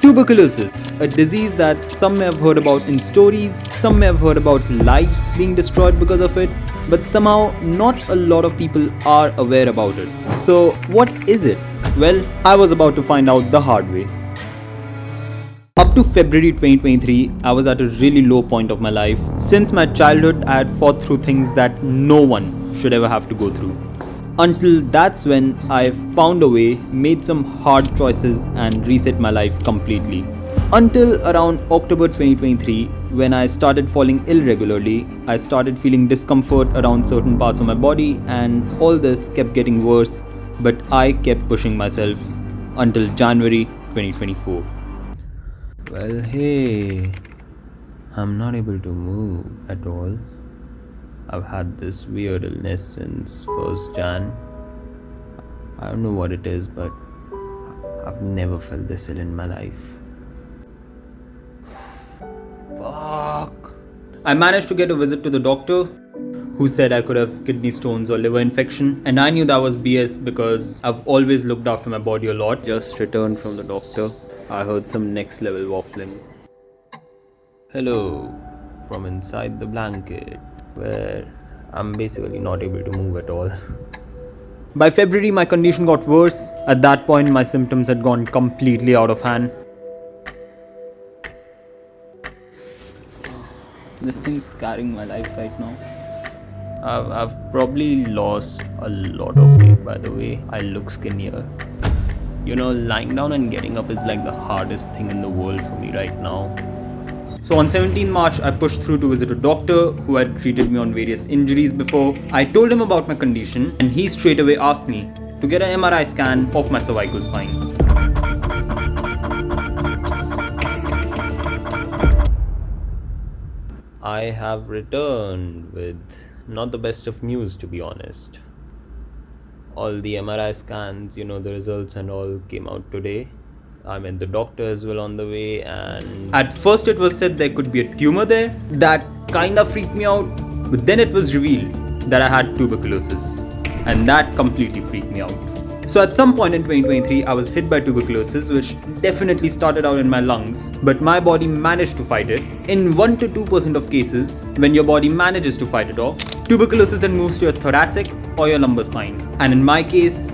Tuberculosis, a disease that some may have heard about in stories, some may have heard about lives being destroyed because of it, but somehow not a lot of people are aware about it. So, what is it? Well, I was about to find out the hard way. Up to February 2023, I was at a really low point of my life. Since my childhood, I had fought through things that no one should ever have to go through. Until that's when I found a way, made some hard choices, and reset my life completely. Until around October 2023, when I started falling ill regularly, I started feeling discomfort around certain parts of my body, and all this kept getting worse, but I kept pushing myself until January 2024. Well, hey, I'm not able to move at all. I've had this weird illness since 1st Jan. I don't know what it is, but I've never felt this ill in my life. Fuck. I managed to get a visit to the doctor, who said I could have kidney stones or liver infection, and I knew that was BS because I've always looked after my body a lot. Just returned from the doctor. I heard some next level waffling. Hello, from inside the blanket, where I'm basically not able to move at all. By February, my condition got worse. At that point, my symptoms had gone completely out of hand. This thing's carrying my life right now. I've probably lost a lot of weight, by the way. I look skinnier. You know, lying down and getting up is like the hardest thing in the world for me right now. So on 17 March, I pushed through to visit a doctor who had treated me on various injuries before. I told him about my condition, and he straight away asked me to get an MRI scan of my cervical spine. I have returned with not the best of news, to be honest. All the MRI scans, the results and all came out today. I mean, the doctor is well on the way, and At first, it was said there could be a tumor there. That kinda freaked me out. But then it was revealed that I had tuberculosis, and that completely freaked me out. So at some point in 2023, I was hit by tuberculosis, which definitely started out in my lungs, but my body managed to fight it. In 1 to 2% of cases, when your body manages to fight it off, tuberculosis then moves to your thoracic or your lumbar spine. And in my case,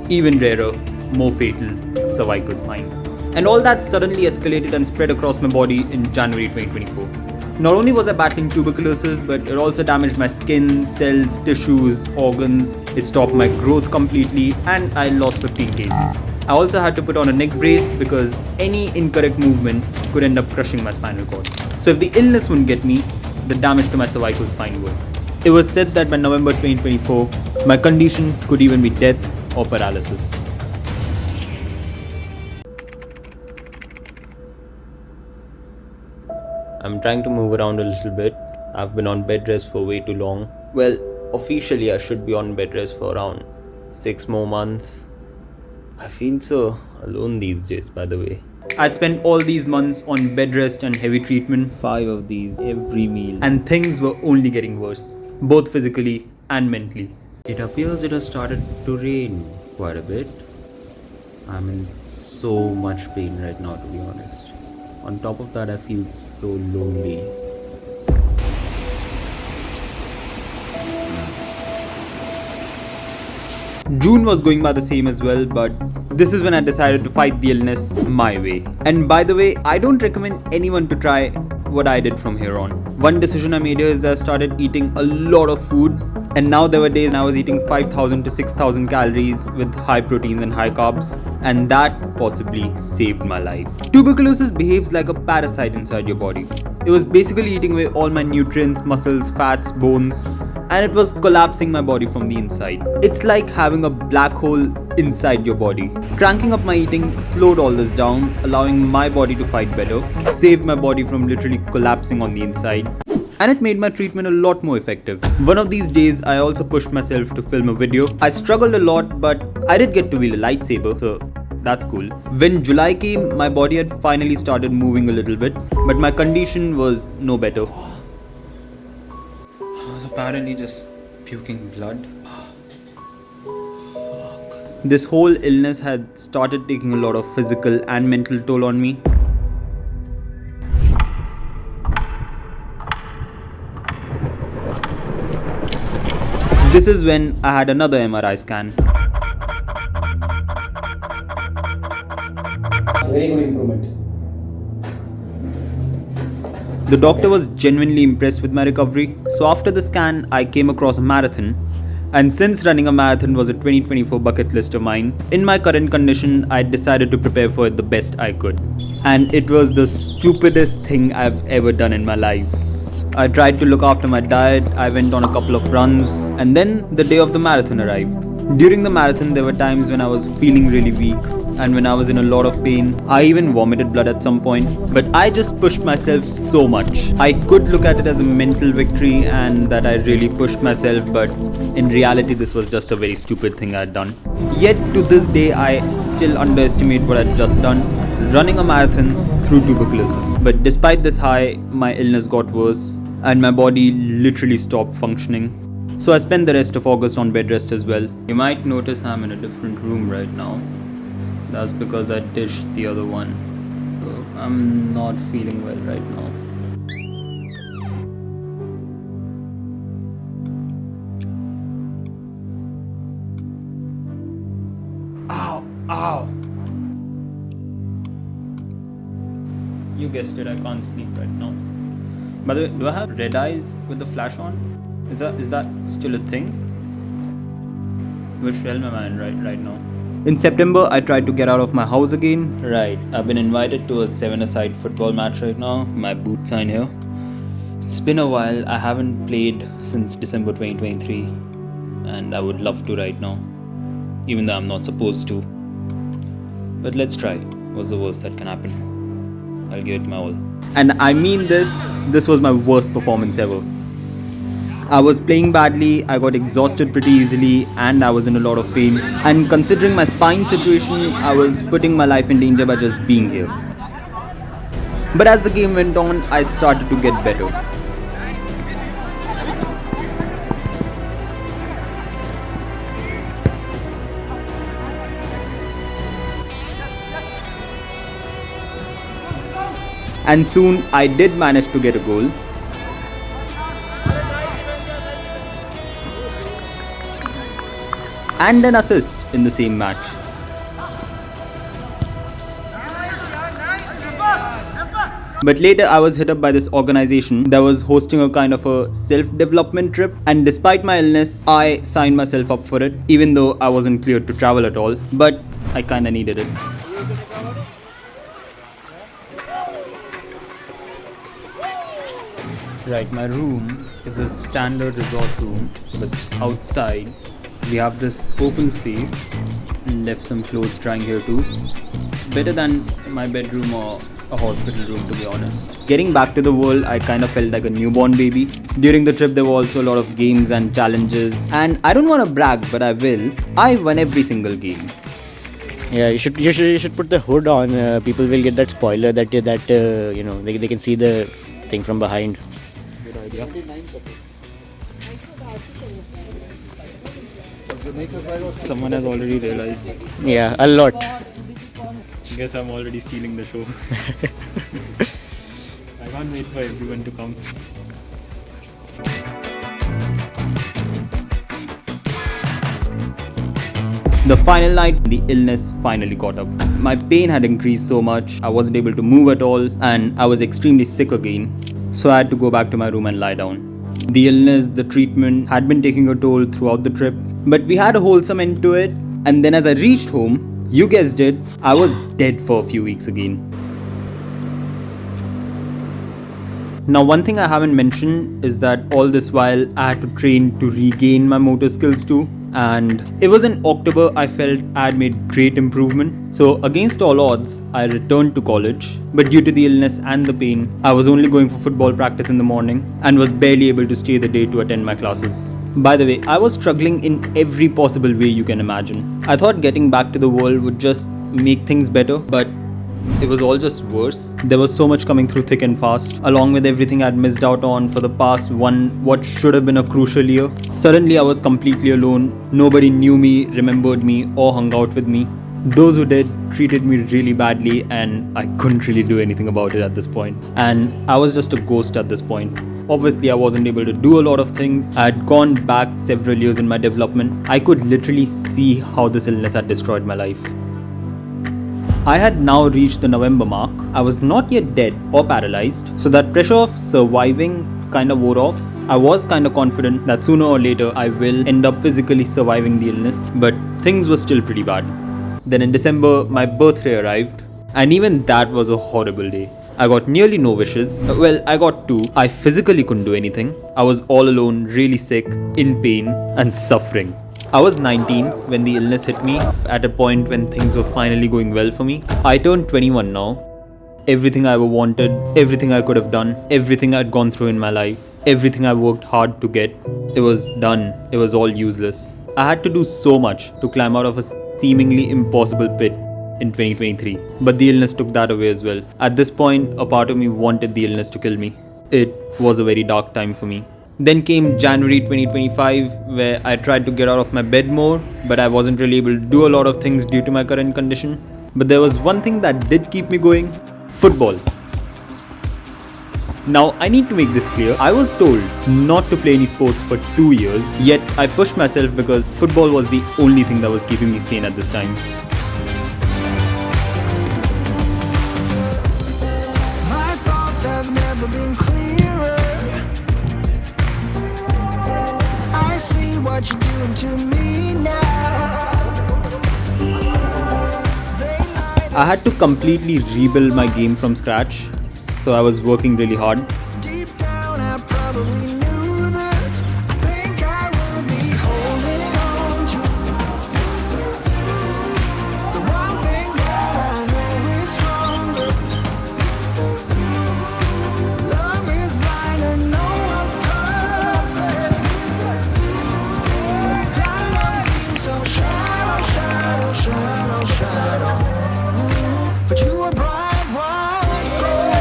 even rarer, more fatal, cervical spine. And all that suddenly escalated and spread across my body in January 2024. Not only was I battling tuberculosis, but it also damaged my skin, cells, tissues, organs. It stopped my growth completely, and I lost 15 kgs. I also had to put on a neck brace because any incorrect movement could end up crushing my spinal cord. So if the illness wouldn't get me, the damage to my cervical spine would. It was said that by November 2024, my condition could even be death or paralysis. I'm trying to move around a little bit. I've been on bed rest for way too long. Well, officially I should be on bed rest for around 6 more months. I feel so alone these days, by the way. I'd spent all these months on bed rest and heavy treatment, 5 of these every meal. and things were only getting worse, both physically and mentally. It appears it has started to rain quite a bit. I'm in so much pain right now, to be honest. On top of that, I feel so lonely. June was going by the same as well, but this is when I decided to fight the illness my way. And by the way, I don't recommend anyone to try what I did from here on. One decision I made here is that I started eating a lot of food, and now there were days I was eating 5,000 to 6,000 calories with high proteins and high carbs, and that possibly saved my life. Tuberculosis behaves like a parasite inside your body. It was basically eating away all my nutrients, muscles, fats, bones, and it was collapsing my body from the inside. It's like having a black hole inside your body. Cranking up my eating slowed all this down, allowing my body to fight better, saved my body from literally collapsing on the inside, and it made my treatment a lot more effective. One of these days, I also pushed myself to film a video. I struggled a lot, but I did get to wield a lightsaber, so that's cool. When July came, my body had finally started moving a little bit, but my condition was no better. Apparently just puking blood. This whole illness had started taking a lot of physical and mental toll on me. This is when I had another MRI scan. Very good improvement. The doctor was genuinely impressed with my recovery. So after the scan, I came across a marathon. And since running a marathon was a 2024 bucket list of mine, in my current condition, I decided to prepare for it the best I could. And it was the stupidest thing I've ever done in my life. I tried to look after my diet, I went on a couple of runs, and then the day of the marathon arrived. During the marathon, there were times when I was feeling really weak and when I was in a lot of pain. I even vomited blood at some point, but I just pushed myself so much. I could look at it as a mental victory and that I really pushed myself, but in reality, this was just a very stupid thing I'd done. Yet to this day, I still underestimate what I'd just done, running a marathon through tuberculosis. But despite this high, my illness got worse and my body literally stopped functioning. So I spent the rest of August on bed rest as well. You might notice I'm in a different room right now. That's because I dished the other one. So I'm not feeling well right now. Ow! You guessed it, I can't sleep right now. By the way, do I have red eyes with the flash on? Is that still a thing? Which realm am I in right now? In September, I tried to get out of my house again. Right, I've been invited to a 7-a-side football match right now. My boots are in here. It's been a while. I haven't played since December 2023. And I would love to right now. Even though I'm not supposed to. But let's try. What's the worst that can happen? I'll give it my all. And I mean this was my worst performance ever. I was playing badly, I got exhausted pretty easily, and I was in a lot of pain. And considering my spine situation, I was putting my life in danger by just being here. But as the game went on, I started to get better. And soon I did manage to get a goal. And an assist in the same match. But later I was hit up by this organization that was hosting a kind of a self-development trip, and despite my illness, I signed myself up for it, even though I wasn't cleared to travel at all, but I kinda needed it. Right, my room is a standard resort room, but outside we have this open space. Left some clothes drying here too. Better than my bedroom or a hospital room, to be honest. Getting back to the world, I kind of felt like a newborn baby. During the trip there were also a lot of games and challenges, and I don't want to brag, but I will. I won every single game. Yeah, you should put the hood on. People will get that spoiler that they can see the thing from behind. Good idea. Someone has already realized. Yeah, a lot. Guess I'm already stealing the show. I can't wait for everyone to come. The final night, the illness finally caught up. My pain had increased so much, I wasn't able to move at all, and I was extremely sick again. So I had to go back to my room and lie down. The illness, the treatment had been taking a toll throughout the trip, but we had a wholesome end to it. And then as I reached home, you guessed it, I was dead for a few weeks again. Now, one thing I haven't mentioned is that all this while I had to train to regain my motor skills too. And it was in October I felt I had made great improvement. So against all odds, I returned to college. But due to the illness and the pain, I was only going for football practice in the morning and was barely able to stay the day to attend my classes. By the way, I was struggling in every possible way you can imagine. I thought getting back to the world would just make things better, but it was all just worse. There was so much coming through thick and fast, along with everything I'd missed out on for the past what should have been a crucial year. Suddenly I was completely alone. Nobody knew me, remembered me, or hung out with me. Those who did treated me really badly, and I couldn't really do anything about it at this point. And I was just a ghost at this point. Obviously, I wasn't able to do a lot of things. I had gone back several years in my development. I could literally see how this illness had destroyed my life. I had now reached the November mark. I was not yet dead or paralyzed, so that pressure of surviving kind of wore off. I was kind of confident that sooner or later I will end up physically surviving the illness, but things were still pretty bad. Then in December, my birthday arrived, and even that was a horrible day. I got nearly no wishes. Well, I got two. I physically couldn't do anything. I was all alone, really sick, in pain, and suffering. I was 19 when the illness hit me, at a point when things were finally going well for me. I turned 21 now. Everything I ever wanted, everything I could have done, everything I'd gone through in my life, everything I worked hard to get, it was done. It was all useless. I had to do so much to climb out of a seemingly impossible pit in 2023. But the illness took that away as well. At this point, a part of me wanted the illness to kill me. It was a very dark time for me. Then came January 2025, where I tried to get out of my bed more, but I wasn't really able to do a lot of things due to my current condition. But there was one thing that did keep me going: football. Now, I need to make this clear. I was told not to play any sports for 2 years, yet I pushed myself because football was the only thing that was keeping me sane at this time. My thoughts have never been clearer. I see what you're doing to me now. I had to completely rebuild my game from scratch, so I was working really hard. Deep down, I probably knew that. I think I will be holding on to the one thing that I know is stronger. Love is blind and no one's perfect. Down love seems so shallow, shallow, shallow, shallow. But you are bright, white gold.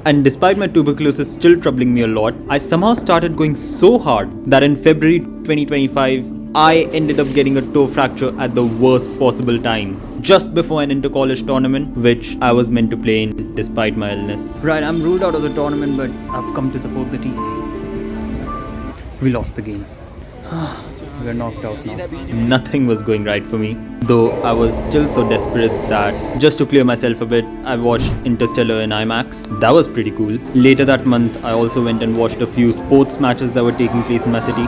And despite my tuberculosis still troubling me a lot, I somehow started going so hard that in February 2025, I ended up getting a toe fracture at the worst possible time, just before an inter-college tournament, which I was meant to play in despite my illness. Right, I'm ruled out of the tournament, but I've come to support the team. We lost the game. We're knocked out now. Nothing was going right for me, though I was still so desperate that just to clear myself a bit, I watched Interstellar in IMAX. That was pretty cool. Later that month, I also went and watched a few sports matches that were taking place in my city.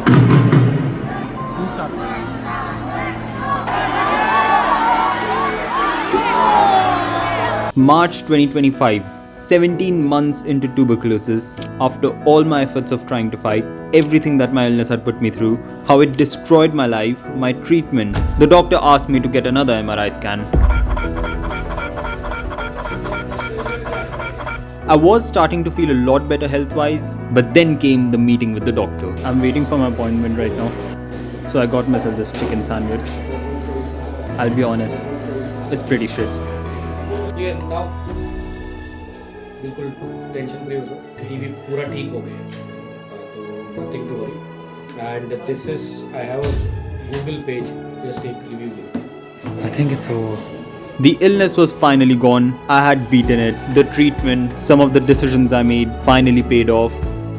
March 2025, 17 months into tuberculosis, after all my efforts of trying to fight, everything that my illness had put me through, how it destroyed my life, my treatment. The doctor asked me to get another MRI scan. I was starting to feel a lot better health-wise, but then came the meeting with the doctor. I'm waiting for my appointment right now, so I got myself this chicken sandwich. I'll be honest, it's pretty shit. ये now बिल्कुल tension free हो जाओ, TV पूरा ठीक हो गया तो nothing to worry. And this is, I have a Google page, just take review it. I think it's over. The illness was finally gone. I had beaten it. The treatment, some of the decisions I made finally paid off.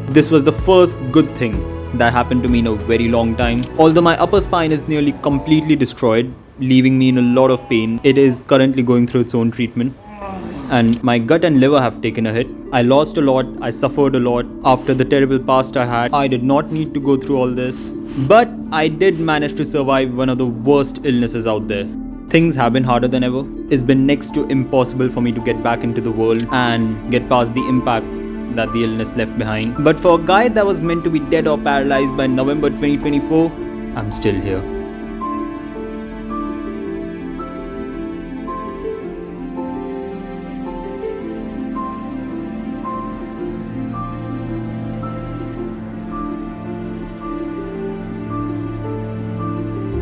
This was the first good thing that happened to me in a very long time. Although my upper spine is nearly completely destroyed, leaving me in a lot of pain, it is currently going through its own treatment. And my gut and liver have taken a hit. I lost a lot, I suffered a lot. After the terrible past I had, I did not need to go through all this. But I did manage to survive one of the worst illnesses out there. Things have been harder than ever. It's been next to impossible for me to get back into the world and get past the impact that the illness left behind. But for a guy that was meant to be dead or paralyzed by November 2024, I'm still here.